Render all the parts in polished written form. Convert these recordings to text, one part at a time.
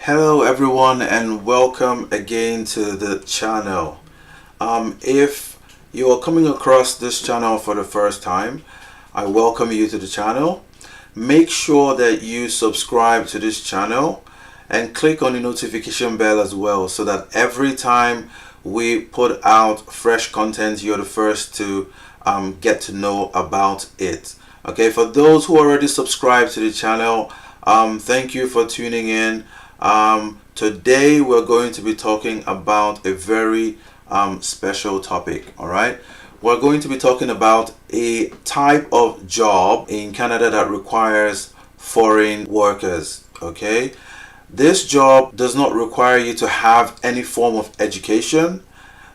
Hello everyone and welcome again to the channel. If you are coming across this channel for the first time, I welcome you to the channel. Make sure that you subscribe to this channel and click on the notification bell as well, so that every time we put out fresh content, you're the first to get to know about it. Okay, for those who already subscribed to the channel, thank you for tuning in. Today we're going to be talking about a very special topic. All right, we're going to be talking about a type of job in Canada that requires foreign workers. Okay, this job does not require you to have any form of education.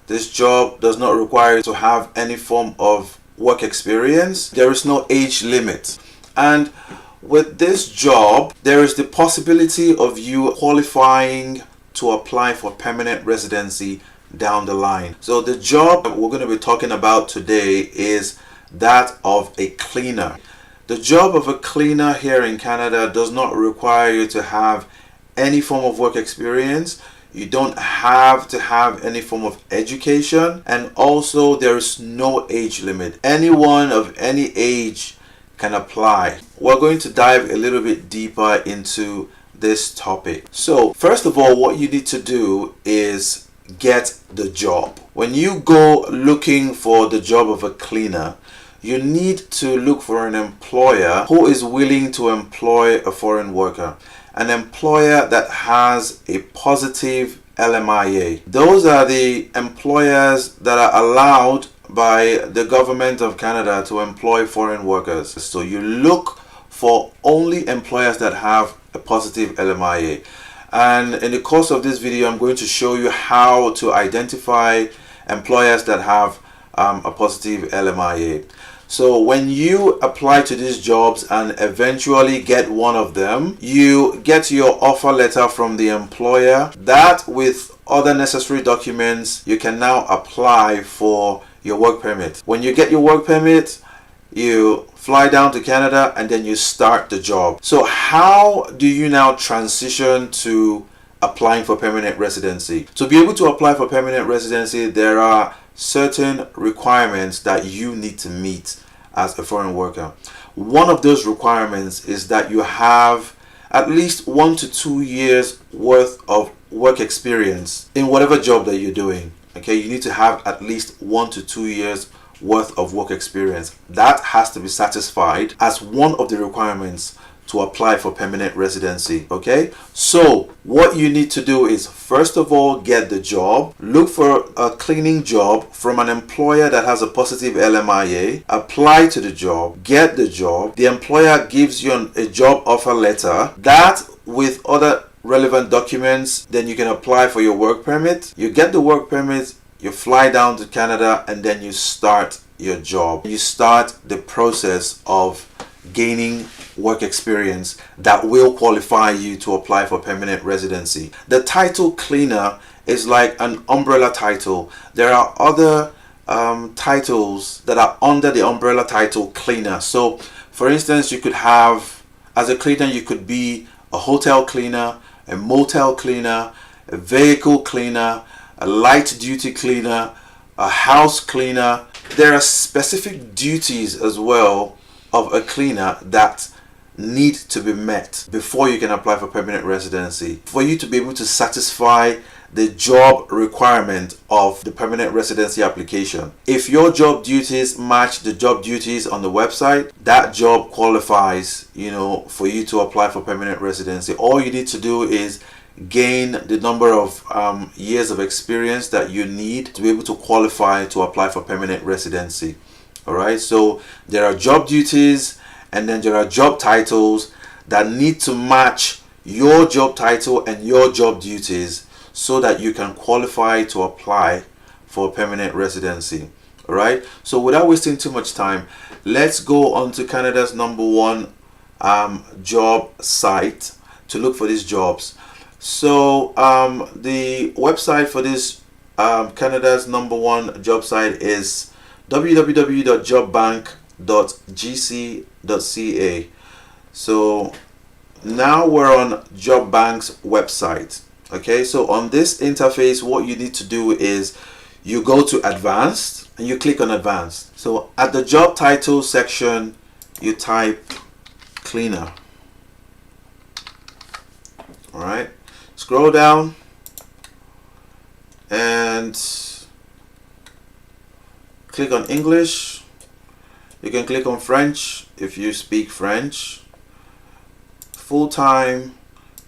This job does not require you to have any form of work experience. There is no age limit, and with this job, there is the possibility of you qualifying to apply for permanent residency down the line. So the job that we're going to be talking about today is that of a cleaner. The job of a cleaner here in Canada does not require you to have any form of work experience. You don't have to have any form of education, and also there is no age limit. Anyone of any age can apply. We're going to dive a little bit deeper into this topic. So first of all, what you need to do is get the job. When you go looking for the job of a cleaner, you need to look for an employer who is willing to employ a foreign worker, an employer that has a positive LMIA. Those are the employers that are allowed by the government of Canada to employ foreign workers. So you look for only employers that have a positive LMIA. And in the course of this video, I'm going to show you how to identify employers that have a positive LMIA. So when you apply to these jobs and eventually get one of them, you get your offer letter from the employer. That, with other necessary documents, you can now apply for your work permit. When you get your work permit, you fly down to Canada and then you start the job. So how do you now transition to applying for permanent residency? To be able to apply for permanent residency, there are certain requirements that you need to meet as a foreign worker. One of those requirements is that you have at least 1 to 2 years worth of work experience in whatever job that you're doing. Okay, you need to have at least 1 to 2 years worth of work experience. That has to be satisfied as one of the requirements to apply for permanent residency. Okay, so what you need to do is, first of all, get the job. Look for a cleaning job from an employer that has a positive LMIA. Apply to the job, get the job. The employer gives you a job offer letter. That, with other relevant documents, then you can apply for your work permit. You get the work permit, you fly down to Canada, and then you start your job. You start the process of gaining work experience that will qualify you to apply for permanent residency. The title cleaner is like an umbrella title. There are other titles that are under the umbrella title cleaner. So for instance, you could have, as a cleaner, you could be a hotel cleaner, a motel cleaner, a vehicle cleaner, a light duty cleaner, a house cleaner. There are specific duties as well of a cleaner that need to be met before you can apply for permanent residency, for you to be able to satisfy the job requirement of the permanent residency application. If your job duties match the job duties on the website, that job qualifies, for you to apply for permanent residency. All you need to do is gain the number of years of experience that you need to be able to qualify to apply for permanent residency. All right, so there are job duties, and then there are job titles that need to match your job title and your job duties so that you can qualify to apply for permanent residency. All right, so without wasting too much time, let's go on to Canada's #1 job site to look for these jobs. So the website for this Canada's #1 job site is www.jobbank.gc.ca. So now we're on Job Bank's website. Okay, so on this interface, what you need to do is you go to Advanced and you click on Advanced. So at the job title section, you type cleaner. All right, scroll down and click on English. You can click on French if you speak French. Full-time,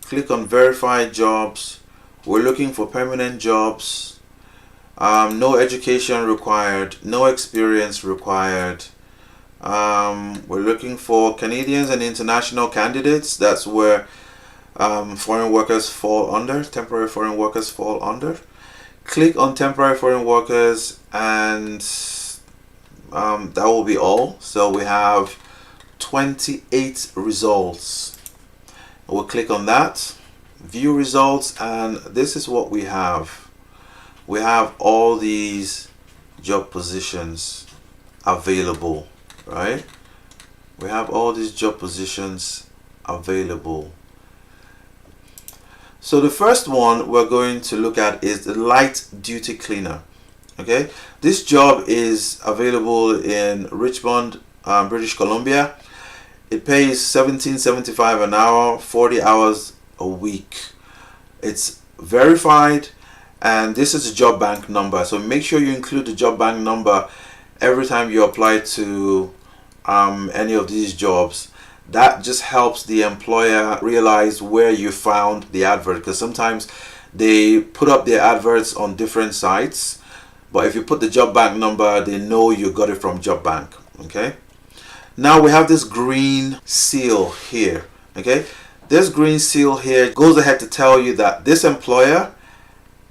click on verified jobs. We're looking for permanent jobs. No education required, no experience required. We're looking for Canadians and international candidates. That's where foreign workers fall under, temporary foreign workers fall under. Click on temporary foreign workers and that will be all. So we have 28 results. We'll click on that, view results, and this is what we have. We have all these job positions available, right? We have all these job positions available. So the first one we're going to look at is the light duty cleaner. Okay, this job is available in Richmond, British Columbia. It pays $17.75 an hour, 40 hours a week. It's verified, and this is a job bank number. So make sure you include the job bank number every time you apply to any of these jobs. That just helps the employer realize where you found the advert, because sometimes they put up their adverts on different sites, but if you put the job bank number, they know you got it from job bank. Okay, now we have this green seal here. Okay, this green seal here goes ahead to tell you that this employer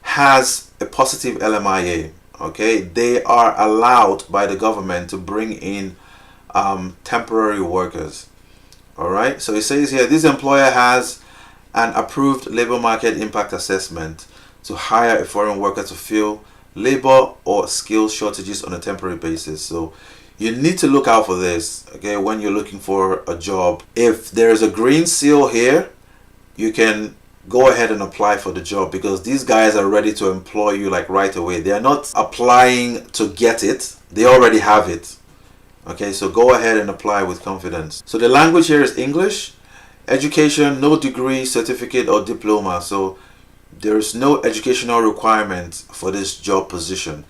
has a positive LMIA. Okay, they are allowed by the government to bring in temporary workers. All right, so it says here this employer has an approved labor market impact assessment to hire a foreign worker to fill labor or skill shortages on a temporary basis. So you need to look out for this, okay, when you're looking for a job. If there's a green seal here, you can go ahead and apply for the job, because these guys are ready to employ you like right away. They are not applying to get it, they already have it. Okay, so go ahead and apply with confidence. So the language here is English. Education, no degree, certificate or diploma. So there's no educational requirement for this job position.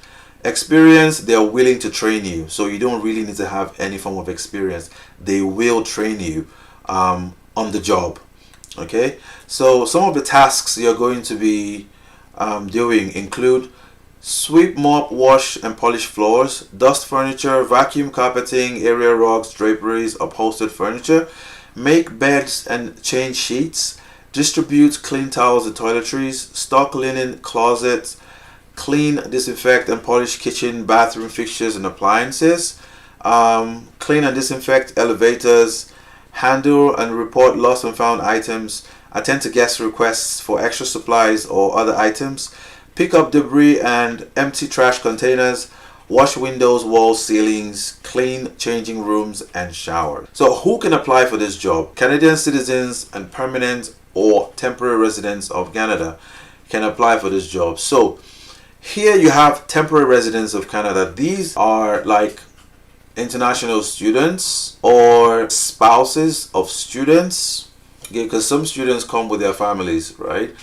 Experience, they are willing to train you. So you don't really need to have any form of experience. They will train you on the job. Okay, so some of the tasks you're going to be doing include sweep, mop, wash and polish floors, dust furniture, vacuum carpeting, area rugs, draperies, upholstered furniture, make beds and change sheets, distribute clean towels and toiletries, stock linen closets, clean, disinfect and polish kitchen, bathroom fixtures and appliances, clean and disinfect elevators, handle and report lost and found items, attend to guest requests for extra supplies or other items, pick up debris and empty trash containers, wash windows, walls, ceilings, clean changing rooms and showers. So who can apply for this job? Canadian citizens and permanent or temporary residents of Canada can apply for this job. So here you have temporary residents of Canada. These are like international students or spouses of students, okay, because some students come with their families, right?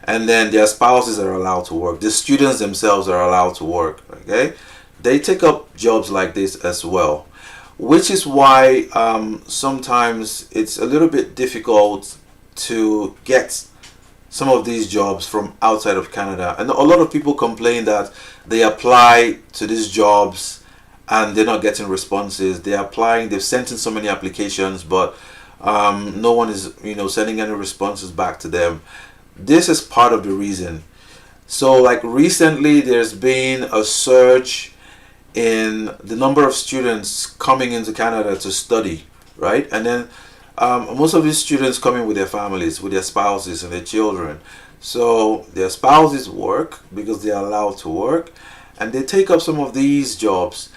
And then their spouses are allowed to work. The students themselves are allowed to work, okay? They take up jobs like this as well, which is why sometimes it's a little bit difficult to get some of these jobs from outside of Canada. And a lot of people complain that they apply to these jobs and they're not getting responses. They're applying, they've sent in so many applications, but no one is, sending any responses back to them. This is part of the reason. So like recently there's been a surge in the number of students coming into Canada to study, right? And then most of these students coming with their families, with their spouses and their children. So their spouses work because they are allowed to work, and they take up some of these jobs.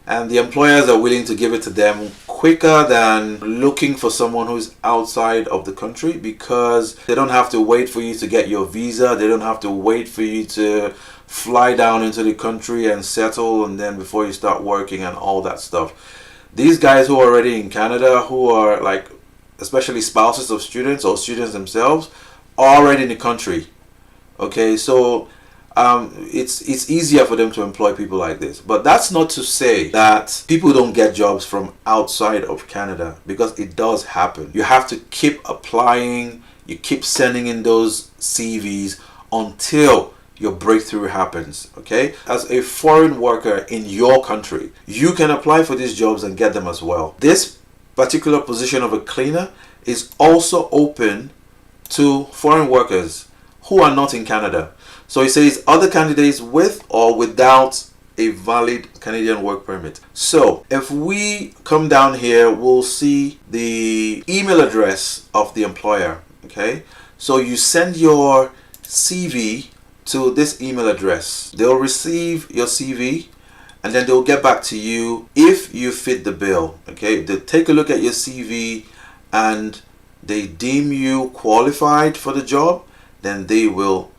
and the employers are willing to give it to them quicker than looking for someone who's outside of the country, because they don't have to wait for you to get your visa. They don't have to wait for you to fly down into the country and settle, and then before you start working and all that stuff. These guys who are already in Canada, who are like, especially spouses of students or students themselves, are already in the country. Okay, so it's easier for them to employ people like this. But that's not to say that people don't get jobs from outside of Canada, because it does happen. You have to keep applying, you keep sending in those CVs until your breakthrough happens. Okay, as a foreign worker in your country, you can apply for these jobs and get them as well. This particular position of a cleaner is also open to foreign workers who are not in Canada. So it says other candidates with or without a valid Canadian work permit. So if we come down here, we'll see the email address of the employer. Okay, so you send your CV to this email address. They'll receive your CV and then they'll get back to you if you fit the bill. Okay, they take a look at your CV and they deem you qualified for the job, then they will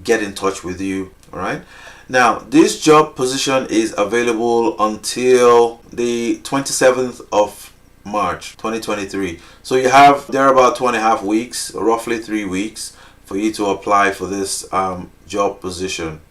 get in touch with you. All right, now this job position is available until the 27th of March 2023. So you have there about 2.5 weeks, roughly 3 weeks, for you to apply for this job position.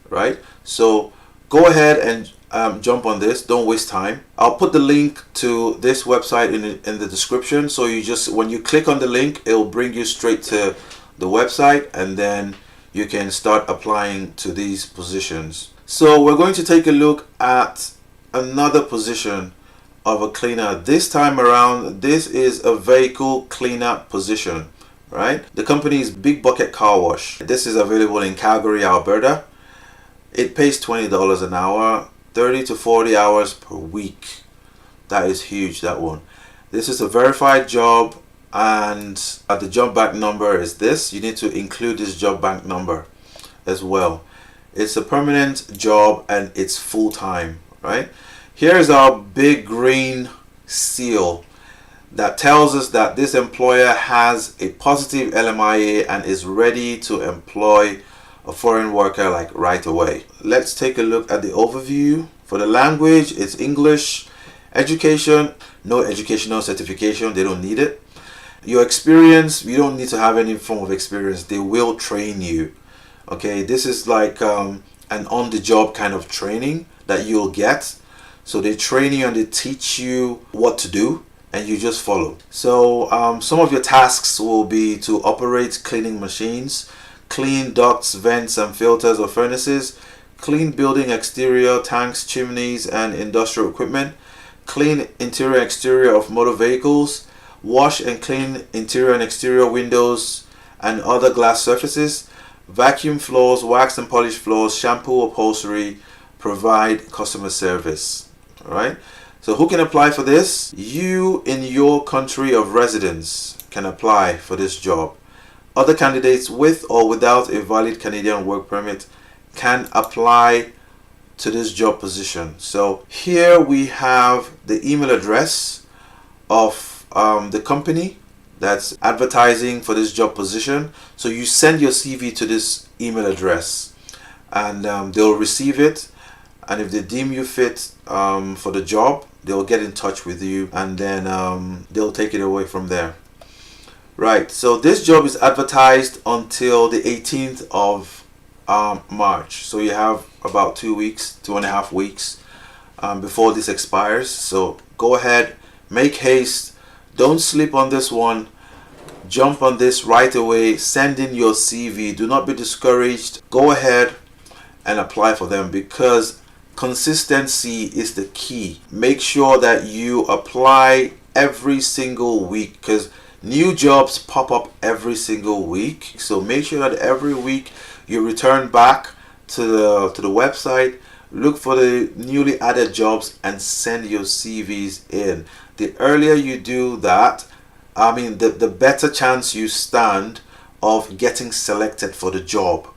Right, so go ahead and jump on this. Don't waste time. I'll put the link to this website in the description, so you just, when you click on the link, it'll bring you straight to the website, and then you can start applying to these positions. So we're going to take a look at another position of a cleaner. This time around, this is a vehicle cleaner position. Right, the company is Big Bucket Car Wash. This is available in Calgary, Alberta. It pays $20 an hour, 30 to 40 hours per week. That is huge, that one. This is a verified job, and the job bank number is this. You need to include this job bank number as well. It's a permanent job and it's full-time. Right, here's our big green seal that tells us that this employer has a positive LMIA and is ready to employ a foreign worker like right away. Let's take a look at the overview. For the language, it's English. Education, no educational certification, they don't need it. Your experience, you don't need to have any form of experience. They will train you. Okay, this is like an on-the-job kind of training that you'll get. So they train you and they teach you what to do, and you just follow. So some of your tasks will be to operate cleaning machines, clean ducts, vents and filters or furnaces, clean building exterior, tanks, chimneys and industrial equipment, clean interior and exterior of motor vehicles, wash and clean interior and exterior windows and other glass surfaces, vacuum floors, wax and polish floors, shampoo, upholstery, provide customer service. All right, so who can apply for this? You in your country of residence can apply for this job. Other candidates with or without a valid Canadian work permit can apply to this job position. So here we have the email address of the company that's advertising for this job position. So you send your CV to this email address, and they'll receive it, and if they deem you fit for the job, they'll get in touch with you, and then they'll take it away from there. Right, so this job is advertised until the 18th of March. So you have about 2 weeks, 2.5 weeks before this expires. So go ahead, make haste. Don't sleep on this one. Jump on this right away. Send in your CV. Do not be discouraged. Go ahead and apply for them, because consistency is the key. Make sure that you apply every single week, because new jobs pop up every single week. So make sure that every week you return back to the website, look for the newly added jobs and send your CVs in. The earlier you do that, the better chance you stand of getting selected for the job.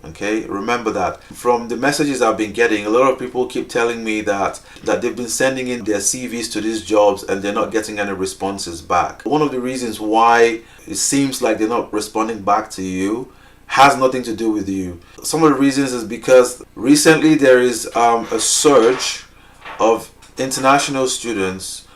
Okay, remember that. From the messages I've been getting, a lot of people keep telling me that they've been sending in their CVs to these jobs and they're not getting any responses back. One of the reasons why it seems like they're not responding back to you has nothing to do with you. Some of the reasons is because recently there is a surge of international students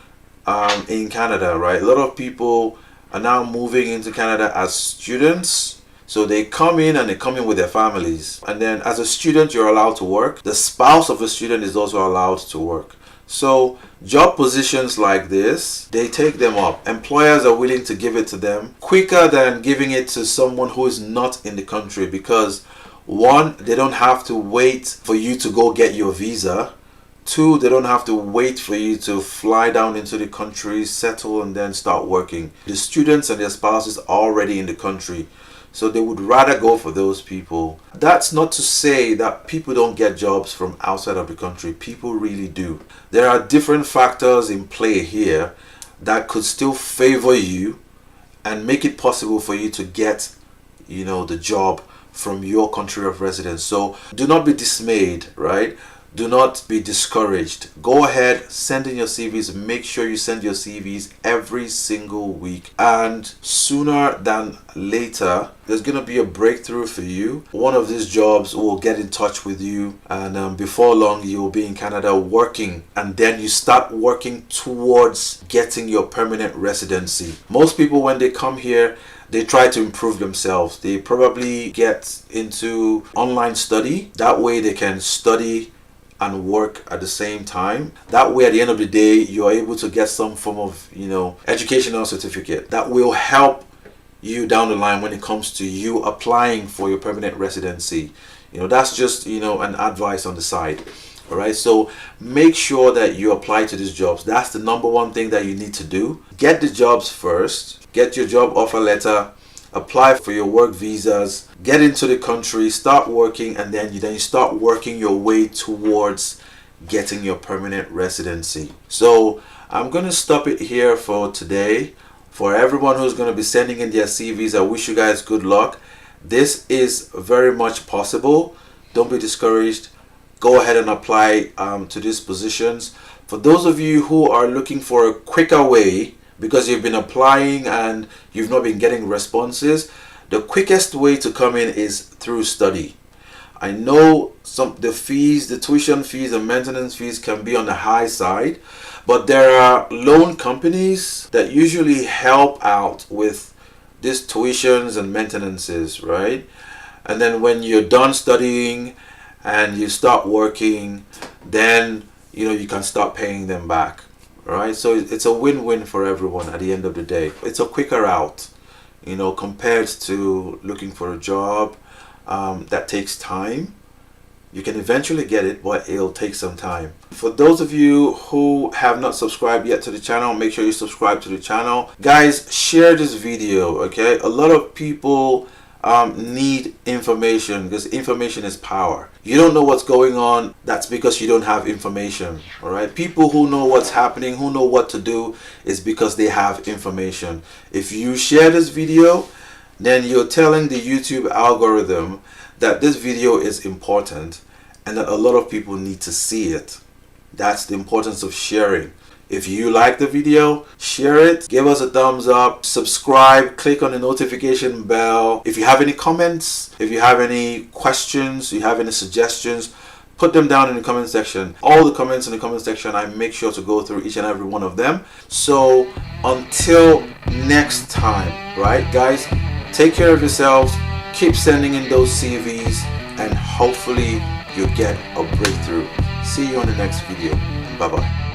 in Canada, right? A lot of people are now moving into Canada as students. So they come in and they come in with their families. And then as a student, you're allowed to work. The spouse of a student is also allowed to work. So job positions like this, they take them up. Employers are willing to give it to them quicker than giving it to someone who is not in the country, because one, they don't have to wait for you to go get your visa. Two, they don't have to wait for you to fly down into the country, settle, and then start working. The students and their spouses are already in the country. So they would rather go for those people. That's not to say that people don't get jobs from outside of the country. People really do. There are different factors in play here that could still favor you and make it possible for you to get, the job from your country of residence. So do not be dismayed, right? Do not be discouraged. Go ahead, send in your CVs. Make sure you send your CVs every single week. And sooner than later, there's going to be a breakthrough for you. One of these jobs will get in touch with you. And before long, you'll be in Canada working. And then you start working towards getting your permanent residency. Most people, when they come here, they try to improve themselves. They probably get into online study. That way they can study and work at the same time. That way, at the end of the day, you're able to get some form of, educational certificate that will help you down the line when it comes to you applying for your permanent residency. That's just, an advice on the side. All right. So make sure that you apply to these jobs. That's the number one thing that you need to do. Get the jobs first. Get your job offer letter. Apply for your work visas, get into the country, start working, and then you start working your way towards getting your permanent residency. So I'm going to stop it here for today. For everyone who's going to be sending in their CVs, I wish you guys good luck. This is very much possible. Don't be discouraged. Go ahead and apply to these positions. For those of you who are looking for a quicker way, because you've been applying and you've not been getting responses, the quickest way to come in is through study. I know the tuition fees and maintenance fees can be on the high side, but there are loan companies that usually help out with these tuitions and maintenances, right? And then when you're done studying and you start working, then you can start paying them back. Right, so it's a win-win for everyone at the end of the day. It's a quicker route, compared to looking for a job that takes time. You can eventually get it, but it'll take some time. For those of you who have not subscribed yet to the channel, make sure you subscribe to the channel. Guys, share this video, okay? A lot of people need information, because information is power. You don't know what's going on, that's because you don't have information. All right, people who know what's happening, who know what to do, is because they have information. If you share this video, then you're telling the YouTube algorithm that this video is important and that a lot of people need to see it. That's the importance of sharing. If you like the video, share it, give us a thumbs up, subscribe, click on the notification bell. If you have any comments, if you have any questions, you have any suggestions, put them down in the comment section. All the comments in the comment section, I make sure to go through each and every one of them. So until next time, right, guys, take care of yourselves, keep sending in those CVs, and hopefully you get a breakthrough. See you on the next video. Bye-bye.